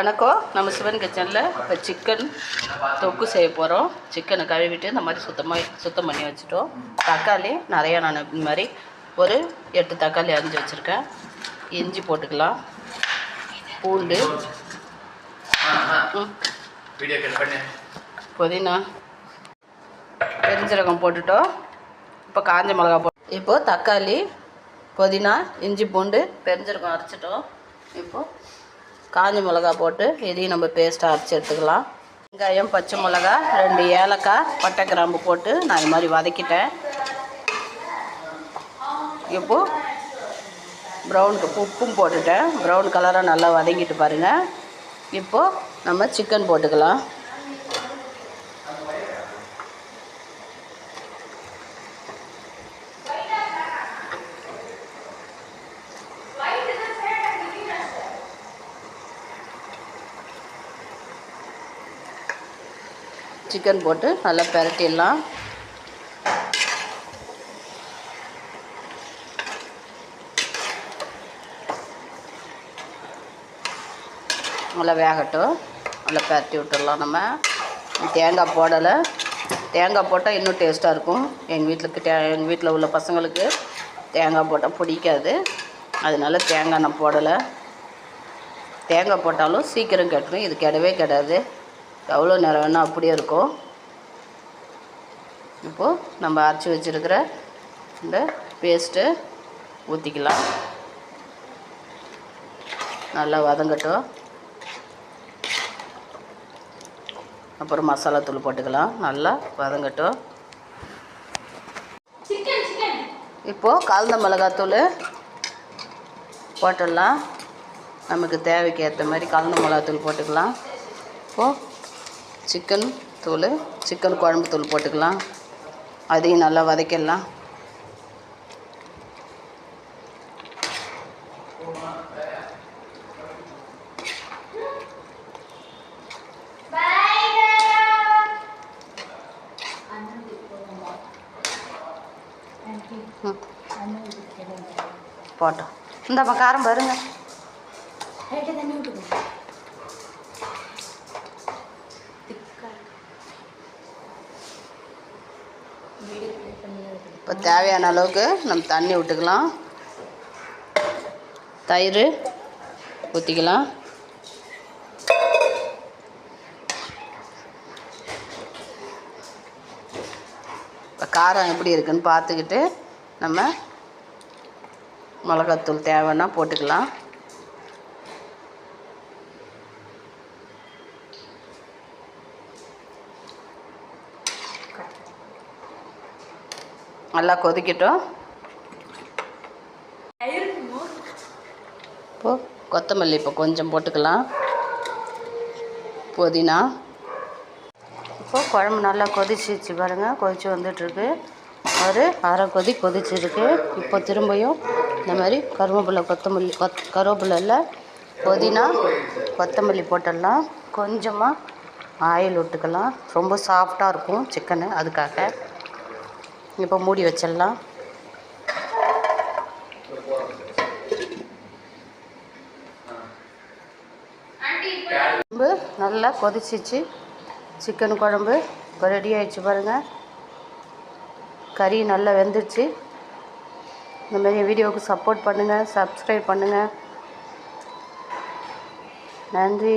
வணக்கம். நம்ம சிவன் கிச்சனில் இப்போ சிக்கன் தொக்கு செய்ய போகிறோம். சிக்கனை கழுவிட்டு இந்த மாதிரி சுத்தம் பண்ணி வச்சுட்டோம். தக்காளி நிறையா நான் இந்த மாதிரி ஒரு 8 தக்காளி அரிஞ்சு வச்சுருக்கேன். இஞ்சி போட்டுக்கலாம், பூண்டு, புதினா, பெருஞ்சீரகம் போட்டுட்டோம். இப்போ காஞ்ச மிளகா இப்போது தக்காளி, புதினா, இஞ்சி, பூண்டு, பெருஞ்சீரகம் அரைச்சிட்டோம். இப்போது காஞ்ச மிளகா போட்டு இதையும் நம்ம பேஸ்ட்டாக அரைச்சி எடுத்துக்கலாம். வெங்காயம், பச்சை மிளகா, 2 ஏலக்காய், பட்டை, கிராம்பு போட்டு நான் இது மாதிரி வதக்கிட்டேன். இப்போது ப்ரௌனுக்கு உப்பும் போட்டுட்டேன். ப்ரௌன் கலராக நல்லா வதங்கிட்டு பாருங்கள். இப்போது நம்ம சிக்கன் போட்டுக்கலாம். சிக்கன் போட்டு நல்லா பிரட்டிடலாம். நல்லா வேகட்டும். நல்லா பிரட்டி விட்டுடலாம். நம்ம தேங்காய் போடலை. தேங்காய் போட்டால் இன்னும் டேஸ்ட்டாக இருக்கும். எங்கள் வீட்டில் உள்ள பசங்களுக்கு தேங்காய் போட்டால் பிடிக்காது. அதனால தேங்காய் நான் போடலை. தேங்காய் போட்டாலும் சீக்கிரம் கெட்டுரும். இது கெடவே கெடாது. எவ்வளோ நேரம் வேணால் அப்படியே இருக்கும். இப்போது நம்ம அரைச்சி வச்சுருக்கிற இந்த பேஸ்ட்டு ஊற்றிக்கலாம். நல்லா வதங்கட்டும். அப்புறம் மசாலா தூள் போட்டுக்கலாம். நல்லா வதங்கட்டும். இப்போது கலந்த மிளகாத்தூள் போட்டுடலாம். நமக்கு தேவைக்கு ஏற்ற மாதிரி கலந்த மிளகாத்தூள் போட்டுக்கலாம். இப்போது சிக்கன் குழம்பு தூள் போட்டுக்கலாம். அதையும் நல்லா வதக்கிடலாம். போட்டோம். இந்த காரம் பாருங்க. இப்போ தேவையான அளவுக்கு நம்ம தண்ணி விட்டுக்கலாம். தயிர் ஊற்றிக்கலாம். இப்போ காரம் எப்படி இருக்குன்னு பார்த்துக்கிட்டு நம்ம மிளகாத்தூள் தேவைன்னா போட்டுக்கலாம். நல்லா கொதிக்கட்டும். இப்போது கொத்தமல்லி இப்போ கொஞ்சம் போட்டுக்கலாம். புதினா. இப்போது குழம்பு நல்லா கொதிச்சிச்சு பாருங்கள். கொதிச்சு வந்துட்டுருக்கு. ஒரு அரை கொதிச்சிருக்கு. இப்போ திரும்பியும் இந்த மாதிரி கருவேப்பிலை புதினா, கொத்தமல்லி போட்டுடலாம். கொஞ்சமாக ஆயில் விட்டுக்கலாம். ரொம்ப சாஃப்டாக இருக்கும் சிக்கனு, அதுக்காக. இப்போ மூடி வச்சிடலாம். குழம்பு நல்லா கொதிச்சிச்சு. சிக்கன் குழம்பு இப்போ ரெடி ஆகிடுச்சு பாருங்கள். கறி நல்லா வெந்துடுச்சு. இந்தமாதிரி வீடியோவுக்கு சப்போர்ட் பண்ணுங்கள், சப்ஸ்கிரைப் பண்ணுங்கள். நன்றி.